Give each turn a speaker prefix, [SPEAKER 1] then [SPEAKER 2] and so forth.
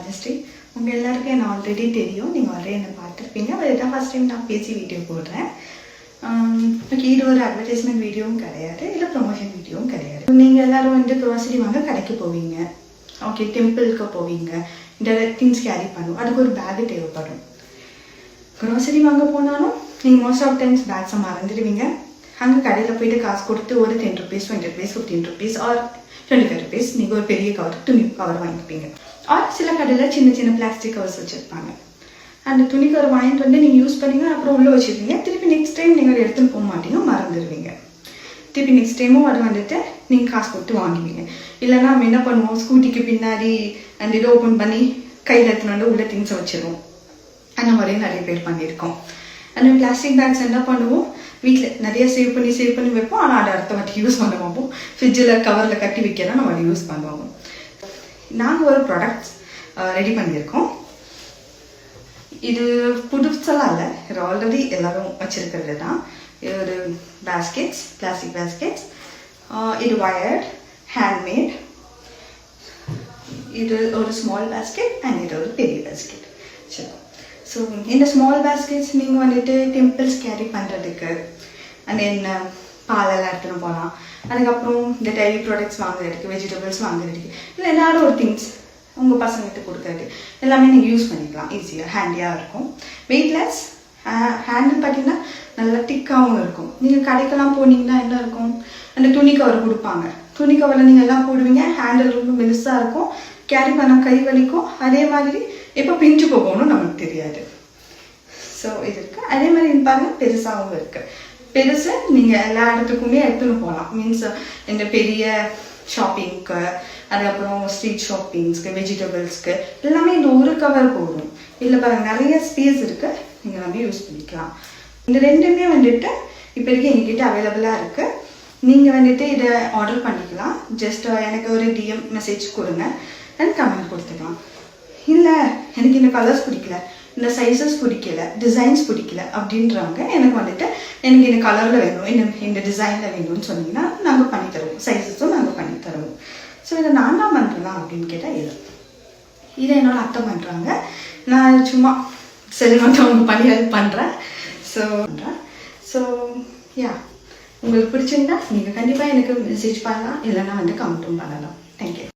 [SPEAKER 1] ராஜஸ்ரீ. உங்கள் எல்லாருக்கும் என்ன ஆல்ரெடி தெரியும், நீங்கள் ஆல்ரெடி என்னை பார்த்துருப்பீங்க. பட் இதான் ஃபஸ்ட் டைம் நான் பேசி வீடியோ போடுறேன். ஓகே, இது ஒரு அட்வர்டைஸ்மெண்ட் வீடியோவும் கிடையாது, இல்லை ப்ரொமோஷன் வீடியோவும் கிடையாது. நீங்கள் எல்லோரும் வந்து க்ரோசரி வாங்க கடைக்கு போவீங்க, ஓகே, டெம்பிளுக்கு போவீங்க, இந்த திங்ஸ் கேரி பண்ணுவோம், அதுக்கு ஒரு பேகு தேவைப்படும். க்ரோசரி வாங்க போனாலும் நீங்கள் மோஸ்ட் ஆஃப் டைம்ஸ் பேக்ஸை மறந்துடுவீங்க. அங்கே கடையில் போய்ட்டு காசு கொடுத்து ஒரு 10 rupees, 20 rupees, 15 rupees R 25 rupees நீங்கள் ஒரு பெரிய கவர், துணி கவர் வாங்கிப்பீங்க. ஆர் சில கடையில் சின்ன சின்ன பிளாஸ்டிக் கவர்ஸ் வச்சுருப்பாங்க. அந்த துணி கவர் வாங்கிட்டு வந்து நீங்கள் யூஸ் பண்ணிங்க, அப்புறம் உள்ளே வச்சுருவீங்க. திருப்பி நெக்ஸ்ட் டைம் நீங்கள் எடுத்துன்னு போக மாட்டீங்க, மறந்துடுவீங்க. திருப்பி நெக்ஸ்ட் டைமும் அது வந்துட்டு நீங்கள் காசு கொடுத்து வாங்குவீங்க. இல்லைன்னா நம்ம என்ன பண்ணுவோம், ஸ்கூட்டிக்கு பின்னாடி அந்த இதை ஓப்பன் பண்ணி கையில் எடுத்துன்னு வந்து உள்ள திங்ஸை வச்சிருவோம். அந்த மாதிரியும் நிறைய பேர் பண்ணியிருக்கோம். அந்த பிளாஸ்டிக் பேக்ஸ் என்ன பண்ணுவோம், வீட்டில் நிறைய சேவ் பண்ணி வைப்போம். ஆனால் அதை அடுத்த வாட்டி யூஸ் பண்ண பார்ப்போம். ஃப்ரிட்ஜில் கவரில் கட்டி வைக்கிறதா நம்ம அதை யூஸ் பண்ணுவோம். நாங்கள் ஒரு ப்ராடக்ட்ஸ் ரெடி பண்ணியிருக்கோம். இது புதுசெல்லாம் இல்லை, இது ஆல்ரெடி எல்லோரும் வச்சுருக்கிறது தான். இது ஒரு பேஸ்கெட்ஸ், பிளாஸ்டிக் பேஸ்கெட்ஸ். இது வயர்ட், ஹேண்ட்மேட். இது ஒரு ஸ்மால் பேஸ்கெட் அண்ட் இது ஒரு பெரிய பேஸ்கெட். சரி, ஸோ இந்த ஸ்மால் பேஸ்கெட்ஸ் நீங்கள் வந்துட்டு டெம்பிள்ஸ் கேரி பண்ணுறதுக்கு, அண்ட் என்ன பாலெல்லாம் எடுத்துன்னு போகலாம். அதுக்கப்புறம் இந்த டைரி ப்ராடக்ட்ஸ் வாங்குறதுக்கு, வெஜிடபிள்ஸ் வாங்குறதுக்கு, இல்லை ஏதாவது ஒரு திங்ஸ் உங்கள் பசங்கிட்ட கொடுக்குறது எல்லாமே நீங்கள் யூஸ் பண்ணிக்கலாம். ஈஸியாக ஹேண்டியாக இருக்கும். வெயிட்லெஸ். ஹேண்டில் பார்த்தீங்கன்னா நல்லா திக்காகவும் இருக்கும். நீங்கள் கடைக்கெல்லாம் போனீங்கன்னா என்ன இருக்கும், அந்த துணி கவர் கொடுப்பாங்க. துணி கவரில் நீங்கள் எல்லாம் போடுவீங்க, ஹேண்டில் ரொம்ப மெலிசாக இருக்கும், கேரி பண்ண கை வலிக்கும். அதே மாதிரி எப்போ பிஞ்சு போகணும்னு நமக்கு தெரியாது. ஸோ இது இருக்குது. அதே மாதிரி பாருங்கள், பெருசாகவும் இருக்குது. பெருசு நீங்கள் எல்லா இடத்துக்குமே எடுத்துன்னு போகலாம். மீன்ஸ் இந்த பெரிய ஷாப்பிங்க்கு, அதுக்கப்புறம் ஸ்ட்ரீட் ஷாப்பிங்ஸ்க்கு, வெஜிடபிள்ஸ்க்கு எல்லாமே இந்த ஒரு கவர் போடும். இதில் பாருங்கள் நிறைய ஸ்பேஸ் இருக்குது, நீங்கள் நம்ம யூஸ் பண்ணிக்கலாம். இந்த ரெண்டுமே வந்துட்டு இப்போதைக்கு எங்ககிட்ட அவைலபிளாக இருக்குது. நீங்கள் வந்துட்டு இதை ஆர்டர் பண்ணிக்கலாம். ஜஸ்ட் எனக்கு ஒரு டிஎம் மெசேஜ் கொடுங்க அண்ட் கமெண்ட் கொடுத்துக்கலாம். இல்லை எனக்கு இந்த கலர்ஸ் பிடிக்கல, இந்த சைஸஸ் பிடிக்கல, டிசைன்ஸ் பிடிக்கல அப்படின்றவங்க எனக்கு வந்துட்டு எனக்கு இந்த கலரில் வேணும், இந்த டிசைனில் வேணும்னு சொன்னீங்கன்னா நாங்கள் பண்ணித்தருவோம். சைஸஸும் நாங்கள் பண்ணித்தருவோம். ஸோ இதை நான் தான் பண்ணுறேன் அப்படின்னு கேட்டால் இதை என்னோட அத்தை பண்ணுறாங்க. நான் சும்மா சரி மட்டும் அவங்க பண்ணி ஹெல்ப் பண்ணுறேன். ஸோ யா, உங்களுக்கு பிடிச்சிருந்தா நீங்கள் கண்டிப்பாக எனக்கு மெசேஜ் பண்ணலாம், இல்லைன்னா வந்து கமெண்ட்டும் பண்ணலாம். தேங்க்யூ.